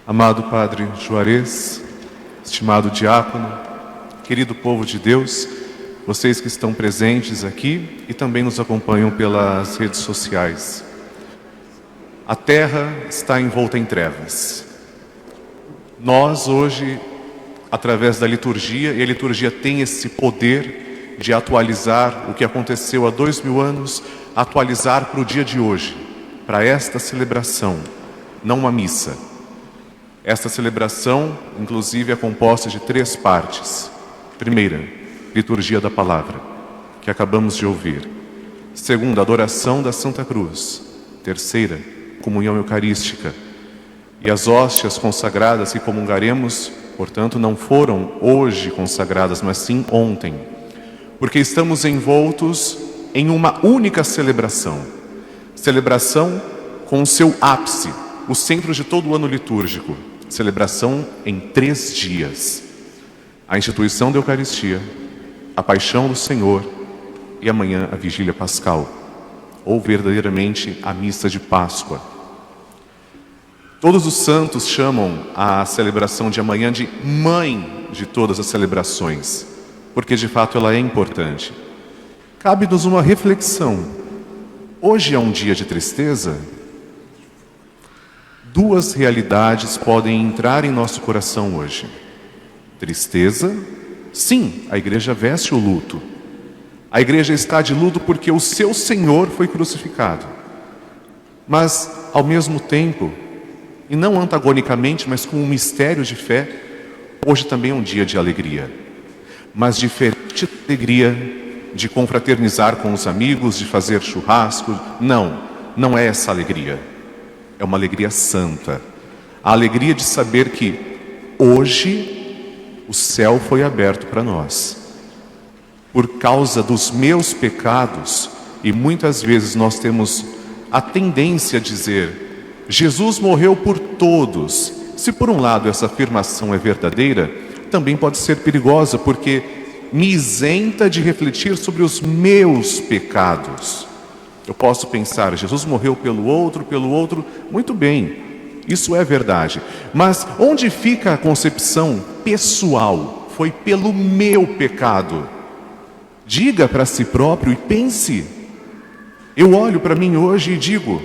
Amado Padre Juarez, estimado diácono, querido povo de Deus, vocês que estão presentes aqui e também nos acompanham pelas redes sociais. A terra está envolta em trevas. Nós hoje, através da liturgia, e a liturgia tem esse poder de atualizar o que aconteceu há 2000 anos, atualizar para o dia de hoje, para esta celebração, não uma missa. Esta celebração, inclusive, é composta de 3 partes. Primeira, liturgia da palavra, que acabamos de ouvir. Segunda, adoração da Santa Cruz. Terceira, comunhão eucarística. E as hóstias consagradas que comungaremos, portanto, não foram hoje consagradas, mas sim ontem. Porque estamos envoltos em uma única celebração. Celebração com o seu ápice, o centro de todo o ano litúrgico. Celebração em 3 dias. A instituição da Eucaristia, a paixão do Senhor e amanhã a vigília pascal, ou verdadeiramente a missa de Páscoa. Todos os santos chamam a celebração de amanhã de mãe de todas as celebrações, porque de fato ela é importante. Cabe-nos uma reflexão. Hoje é um dia de tristeza? 2 realidades podem entrar em nosso coração hoje. Tristeza, sim, a igreja veste o luto. A igreja está de luto porque o seu Senhor foi crucificado. Mas, ao mesmo tempo, e não antagonicamente, mas com um mistério de fé, hoje também é um dia de alegria. Mas diferente da alegria de confraternizar com os amigos, de fazer churrasco, não é essa alegria. É uma alegria santa. A alegria de saber que hoje o céu foi aberto para nós. Por causa dos meus pecados, e muitas vezes nós temos a tendência a dizer, Jesus morreu por todos. Se por um lado essa afirmação é verdadeira, também pode ser perigosa, porque me isenta de refletir sobre os meus pecados. Eu posso pensar, Jesus morreu pelo outro, muito bem, isso é verdade. Mas onde fica a concepção pessoal? Foi pelo meu pecado. Diga para si próprio e pense. Eu olho para mim hoje e digo,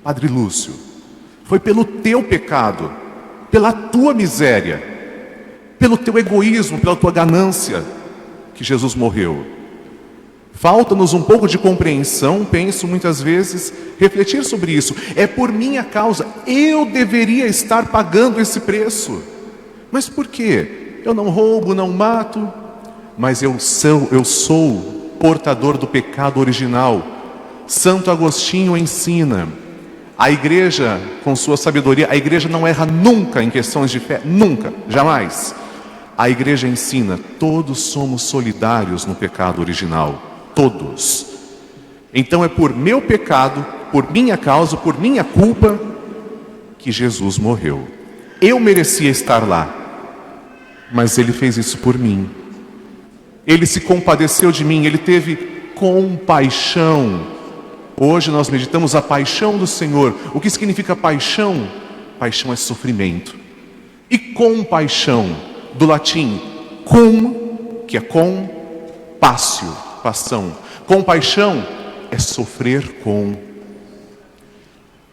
Padre Lúcio, foi pelo teu pecado, pela tua miséria, pelo teu egoísmo, pela tua ganância, que Jesus morreu. Falta-nos um pouco de compreensão, penso muitas vezes, refletir sobre isso. É por minha causa, eu deveria estar pagando esse preço. Mas por quê? Eu não roubo, não mato, mas eu sou portador do pecado original. Santo Agostinho ensina, a igreja, com sua sabedoria, a igreja não erra nunca em questões de fé, nunca, jamais. A igreja ensina, todos somos solidários no pecado original. Todos. Então é por meu pecado, por minha causa, por minha culpa, que Jesus morreu. Eu merecia estar lá, mas Ele fez isso por mim. Ele se compadeceu de mim, Ele teve compaixão. Hoje nós meditamos a paixão do Senhor. O que significa paixão? Paixão é sofrimento. E compaixão, do latim cum, que é com, passio, passão. Compaixão é sofrer com.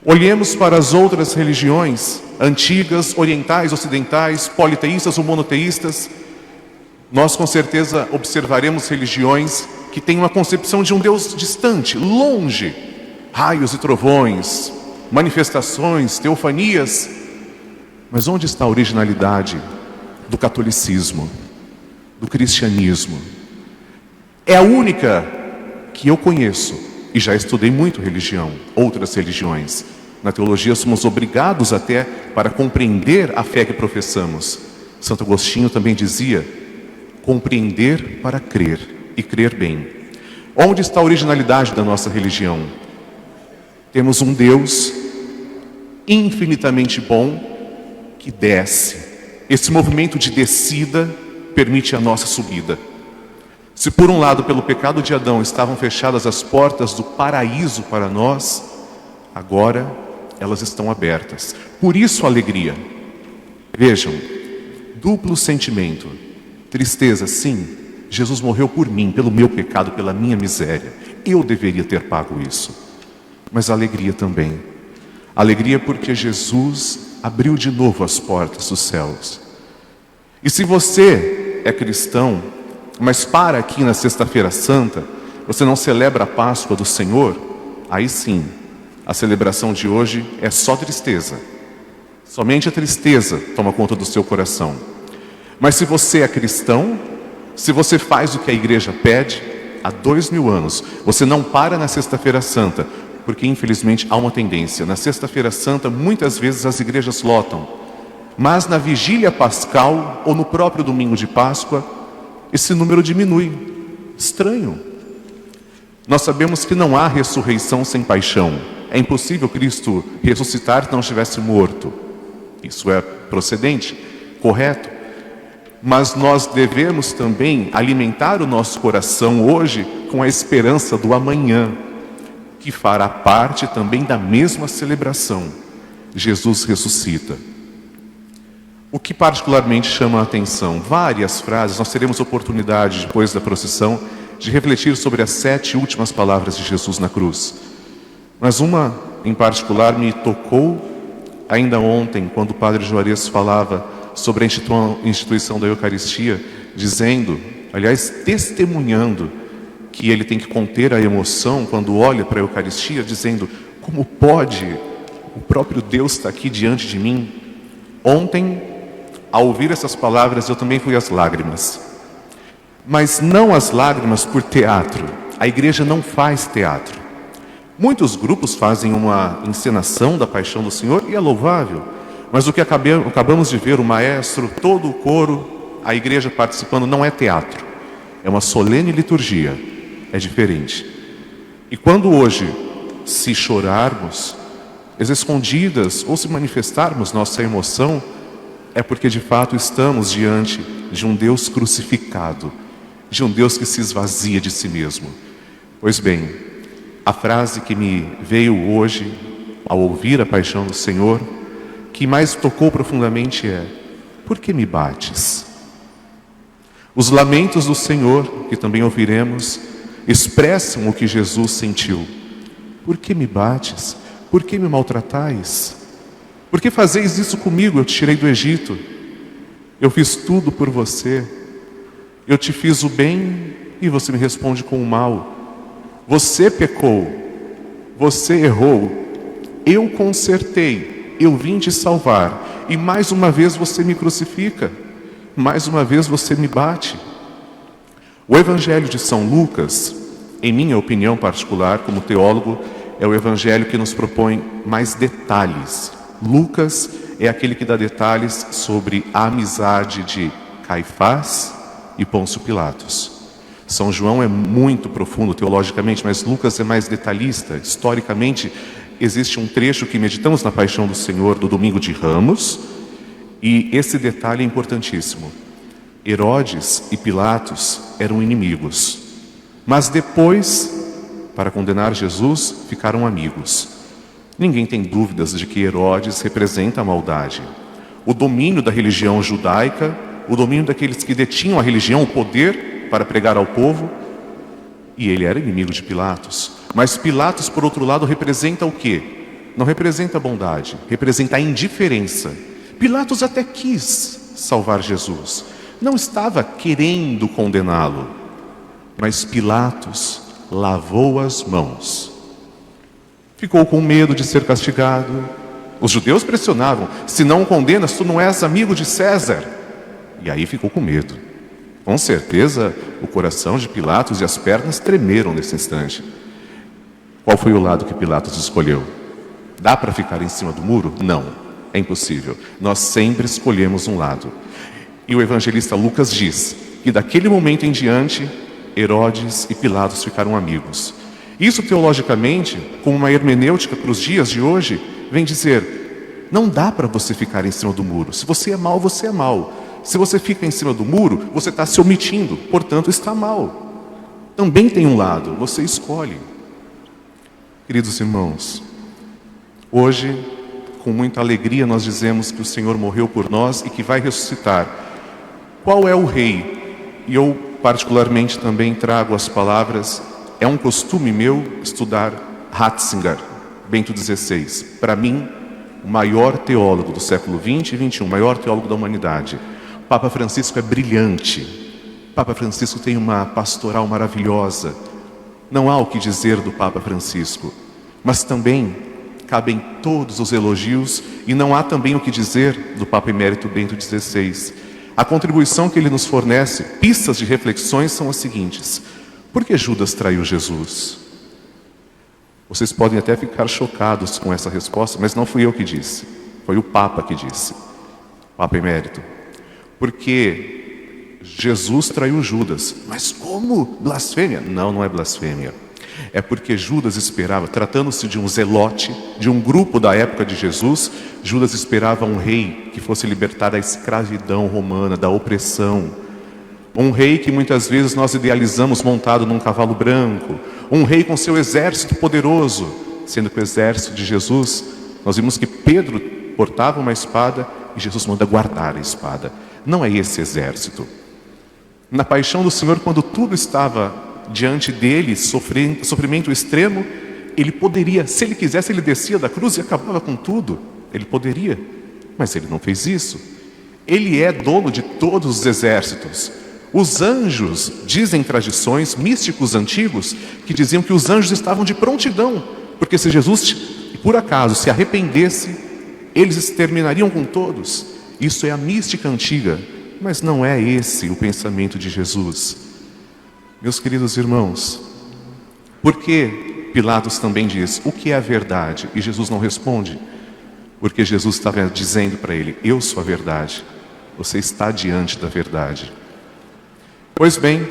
Olhemos para as outras religiões, antigas, orientais, ocidentais, politeístas ou monoteístas. Nós com certeza observaremos religiões que têm uma concepção de um Deus distante, longe. Raios e trovões, manifestações, teofanias. Mas onde está a originalidade do catolicismo, do cristianismo? É a única que eu conheço, e já estudei muito religião, outras religiões. Na teologia somos obrigados até para compreender a fé que professamos. Santo Agostinho também dizia, compreender para crer, e crer bem. Onde está a originalidade da nossa religião? Temos um Deus infinitamente bom que desce. Esse movimento de descida permite a nossa subida. Se por um lado, pelo pecado de Adão, estavam fechadas as portas do paraíso para nós, agora elas estão abertas. Por isso a alegria. Vejam, duplo sentimento. Tristeza, sim, Jesus morreu por mim, pelo meu pecado, pela minha miséria. Eu deveria ter pago isso. Mas alegria também. Alegria porque Jesus abriu de novo as portas dos céus. E se você é cristão, mas para aqui na Sexta-feira Santa, você não celebra a Páscoa do Senhor, aí sim, a celebração de hoje é só tristeza. Somente a tristeza toma conta do seu coração. Mas se você é cristão, se você faz o que a igreja pede, há 2000 anos, você não para na Sexta-feira Santa, porque infelizmente há uma tendência. Na Sexta-feira Santa, muitas vezes as igrejas lotam, mas na vigília pascal ou no próprio domingo de Páscoa, esse número diminui. Estranho. Nós sabemos que não há ressurreição sem paixão. É impossível Cristo ressuscitar se não estivesse morto. Isso é procedente, correto. Mas nós devemos também alimentar o nosso coração hoje com a esperança do amanhã, que fará parte também da mesma celebração. Jesus ressuscita. O que particularmente chama a atenção? Várias frases, nós teremos oportunidade depois da procissão de refletir sobre as 7 últimas palavras de Jesus na cruz. Mas uma em particular me tocou ainda ontem, quando o Padre Juarez falava sobre a instituição da Eucaristia, dizendo, aliás, testemunhando que ele tem que conter a emoção quando olha para a Eucaristia, dizendo, como pode o próprio Deus estar aqui diante de mim? Ontem, ao ouvir essas palavras, eu também fui às lágrimas. Mas não as lágrimas por teatro. A igreja não faz teatro. Muitos grupos fazem uma encenação da paixão do Senhor e é louvável. Mas o que acabamos de ver, o maestro, todo o coro, a igreja participando, não é teatro. É uma solene liturgia. É diferente. E quando hoje, se chorarmos, às escondidas, ou se manifestarmos nossa emoção, é porque de fato estamos diante de um Deus crucificado, de um Deus que se esvazia de si mesmo. Pois bem, a frase que me veio hoje, ao ouvir a paixão do Senhor, que mais tocou profundamente é: por que me bates? Os lamentos do Senhor, que também ouviremos, expressam o que Jesus sentiu. Por que me bates? Por que me maltratais? Por que fazeis isso comigo? Eu te tirei do Egito. Eu fiz tudo por você. Eu te fiz o bem e você me responde com o mal. Você pecou. Você errou. Eu consertei. Eu vim te salvar. E mais uma vez você me crucifica. Mais uma vez você me bate. O Evangelho de São Lucas, em minha opinião particular, como teólogo, é o Evangelho que nos propõe mais detalhes. Lucas é aquele que dá detalhes sobre a amizade de Caifás e Pôncio Pilatos. São João é muito profundo teologicamente, mas Lucas é mais detalhista. Historicamente, existe um trecho que meditamos na Paixão do Senhor do Domingo de Ramos, e esse detalhe é importantíssimo. Herodes e Pilatos eram inimigos, mas depois, para condenar Jesus, ficaram amigos. Ninguém tem dúvidas de que Herodes representa a maldade. O domínio da religião judaica, o domínio daqueles que detinham a religião, o poder para pregar ao povo, e ele era inimigo de Pilatos. Mas Pilatos, por outro lado, representa o quê? Não representa a bondade, representa a indiferença. Pilatos até quis salvar Jesus, não estava querendo condená-lo, mas Pilatos lavou as mãos. Ficou com medo de ser castigado. Os judeus pressionavam: se não o condenas, tu não és amigo de César. E aí ficou com medo. Com certeza, o coração de Pilatos e as pernas tremeram nesse instante. Qual foi o lado que Pilatos escolheu? Dá para ficar em cima do muro? Não, é impossível. Nós sempre escolhemos um lado. E o evangelista Lucas diz que daquele momento em diante, Herodes e Pilatos ficaram amigos. Isso teologicamente, como uma hermenêutica para os dias de hoje, vem dizer: não dá para você ficar em cima do muro. Se você é mau, você é mau. Se você fica em cima do muro, você está se omitindo, portanto está mal. Também tem um lado, você escolhe. Queridos irmãos, hoje, com muita alegria nós dizemos que o Senhor morreu por nós e que vai ressuscitar. Qual é o rei? E eu particularmente também trago as palavras, é um costume meu estudar Ratzinger, Bento XVI. Para mim, o maior teólogo do século XX e XXI, o maior teólogo da humanidade. O Papa Francisco é brilhante. O Papa Francisco tem uma pastoral maravilhosa. Não há o que dizer do Papa Francisco, mas também cabem todos os elogios e não há também o que dizer do Papa Emérito Bento XVI. A contribuição que ele nos fornece, pistas de reflexões são as seguintes. Por que Judas traiu Jesus? Vocês podem até ficar chocados com essa resposta, mas não fui eu que disse. Foi o Papa que disse. Papa Emérito. Porque Jesus traiu Judas. Mas como? Blasfêmia? Não, não é blasfêmia. É porque Judas esperava, tratando-se de um zelote, de um grupo da época de Jesus, Judas esperava um rei que fosse libertar da escravidão romana, da opressão. Um rei que muitas vezes nós idealizamos montado num cavalo branco. Um rei com seu exército poderoso. Sendo que o exército de Jesus, nós vimos que Pedro portava uma espada e Jesus manda guardar a espada. Não é esse exército. Na paixão do Senhor, quando tudo estava diante dele, sofrimento extremo, ele poderia, se ele quisesse, ele descia da cruz e acabava com tudo. Ele poderia, mas ele não fez isso. Ele é dono de todos os exércitos. Os anjos, dizem tradições, místicos antigos, que diziam que os anjos estavam de prontidão, porque se Jesus, por acaso, se arrependesse, eles exterminariam com todos. Isso é a mística antiga, mas não é esse o pensamento de Jesus. Meus queridos irmãos, por que Pilatos também diz, o que é a verdade? E Jesus não responde, porque Jesus estava dizendo para ele, eu sou a verdade, você está diante da verdade. Pois bem,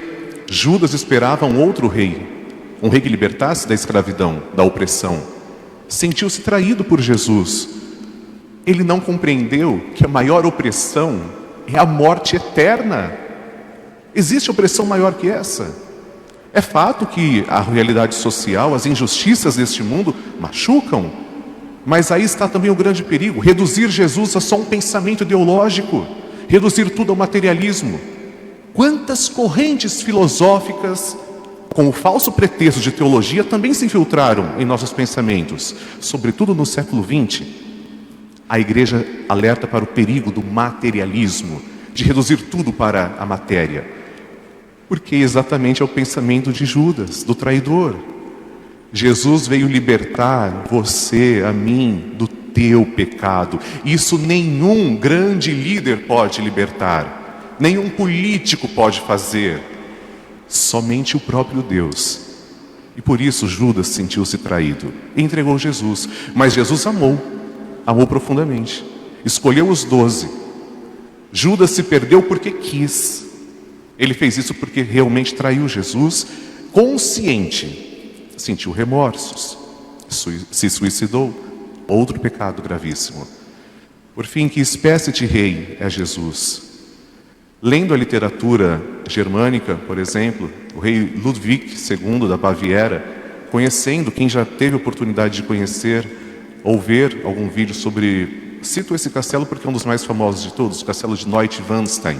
Judas esperava um outro rei, um rei que libertasse da escravidão, da opressão. Sentiu-se traído por Jesus. Ele não compreendeu que a maior opressão é a morte eterna. Existe opressão maior que essa? É fato que a realidade social, as injustiças deste mundo machucam, mas aí está também o grande perigo, reduzir Jesus a só um pensamento ideológico, reduzir tudo ao materialismo. Quantas correntes filosóficas, com o falso pretexto de teologia, também se infiltraram em nossos pensamentos, sobretudo no século XX. A igreja alerta para o perigo do materialismo, de reduzir tudo para a matéria, porque exatamente é o pensamento de Judas, do traidor. Jesus veio libertar você, a mim, do teu pecado. Isso nenhum grande líder pode libertar. Nenhum político pode fazer, somente o próprio Deus. E por isso Judas sentiu-se traído e entregou Jesus. Mas Jesus amou profundamente, escolheu os 12. Judas se perdeu porque quis. Ele fez isso porque realmente traiu Jesus, consciente, sentiu remorsos, se suicidou, outro pecado gravíssimo. Por fim, que espécie de rei é Jesus? Lendo a literatura germânica, por exemplo, o rei Ludwig II da Baviera, conhecendo, quem já teve oportunidade de conhecer ou ver algum vídeo sobre... Cito esse castelo porque é um dos mais famosos de todos, o castelo de Neuschwanstein.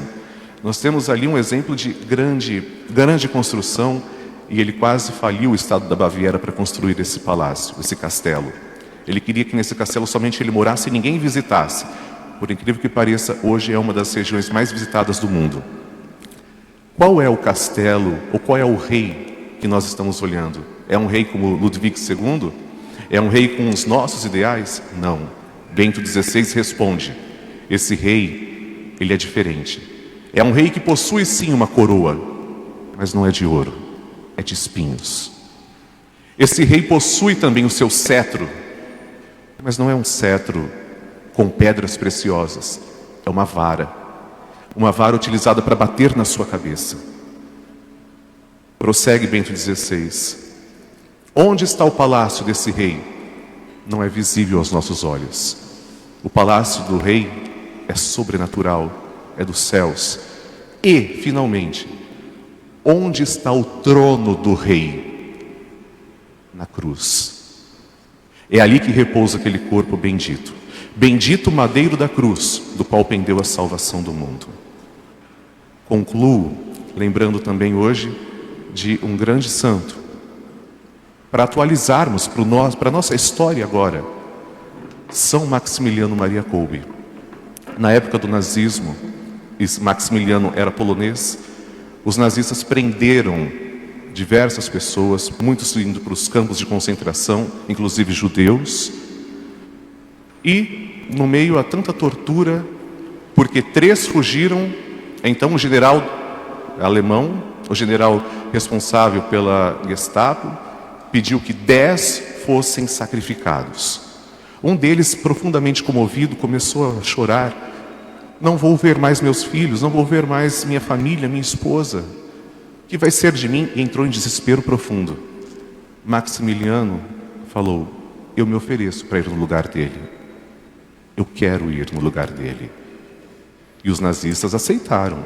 Nós temos ali um exemplo de grande construção e ele quase faliu o estado da Baviera para construir esse palácio, esse castelo. Ele queria que nesse castelo somente ele morasse e ninguém visitasse. Por incrível que pareça, hoje é uma das regiões mais visitadas do mundo. Qual é o castelo, ou qual é o rei que nós estamos olhando? É um rei como Ludwig II? É um rei com os nossos ideais? Não. Bento XVI responde, esse rei, ele é diferente. É um rei que possui sim uma coroa, mas não é de ouro, é de espinhos. Esse rei possui também o seu cetro, mas não é um cetro com pedras preciosas, é uma vara utilizada para bater na sua cabeça. Prossegue Bento XVI. Onde está o palácio desse rei? Não é visível aos nossos olhos. O palácio do rei é sobrenatural, é dos céus. E, finalmente, onde está o trono do rei? Na cruz. É ali que repousa aquele corpo bendito. Bendito o madeiro da cruz, do qual pendeu a salvação do mundo. Concluo lembrando também hoje de um grande santo, para atualizarmos para a nossa história agora, São Maximiliano Maria Kolbe. Na época do nazismo, Maximiliano era polonês, os nazistas prenderam diversas pessoas, muitos indo para os campos de concentração, inclusive judeus, e no meio a tanta tortura, porque 3 fugiram, então o general alemão, o general responsável pela Gestapo, pediu que 10 fossem sacrificados. Um deles, profundamente comovido, começou a chorar. Não vou ver mais meus filhos, não vou ver mais minha família, minha esposa. O que vai ser de mim? E entrou em desespero profundo. Maximiliano falou: eu me ofereço para ir no lugar dele. Eu quero ir no lugar dele. E os nazistas aceitaram.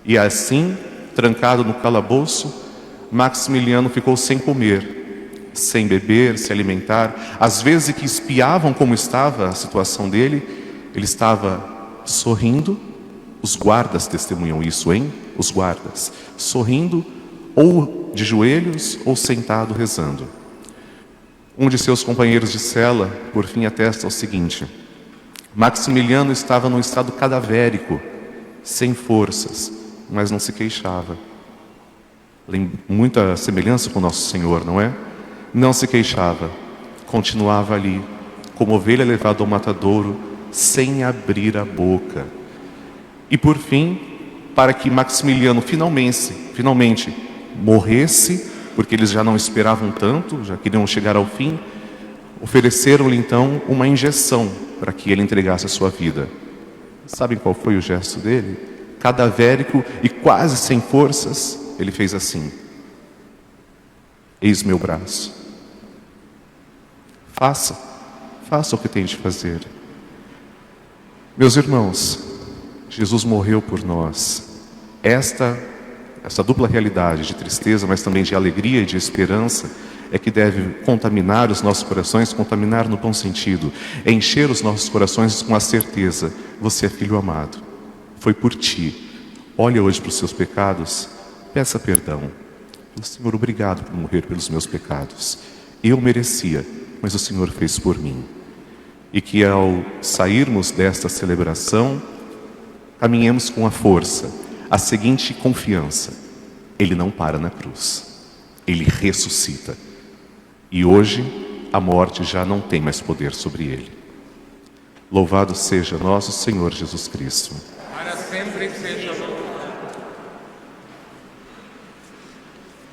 E assim, trancado no calabouço, Maximiliano ficou sem comer, sem beber, sem alimentar. Às vezes que espiavam como estava a situação dele, ele estava sorrindo. Os guardas testemunham isso, hein? Os guardas, sorrindo, ou de joelhos, ou sentado rezando. Um de seus companheiros de cela, por fim, atesta o seguinte: Maximiliano estava num estado cadavérico, sem forças, mas não se queixava. Muita semelhança com Nosso Senhor, não é? Não se queixava, continuava ali, como ovelha levada ao matadouro, sem abrir a boca. E por fim, para que Maximiliano finalmente morresse, porque eles já não esperavam tanto, já queriam chegar ao fim, ofereceram-lhe então uma injeção para que ele entregasse a sua vida. Sabem qual foi o gesto dele? Cadavérico e quase sem forças, ele fez assim: eis meu braço. Faça o que tem de fazer. Meus irmãos, Jesus morreu por nós. Essa dupla realidade de tristeza, mas também de alegria e de esperança, é que deve contaminar os nossos corações, contaminar no bom sentido, encher os nossos corações com a certeza: você é filho amado, foi por ti. Olha hoje para os seus pecados, peça perdão. Senhor, obrigado por morrer pelos meus pecados. Eu merecia, mas o Senhor fez por mim. E que ao sairmos desta celebração, caminhemos com a força, a seguinte confiança: Ele não para na cruz, Ele ressuscita. E hoje a morte já não tem mais poder sobre Ele. Louvado seja nosso Senhor Jesus Cristo. Para sempre seja louvado.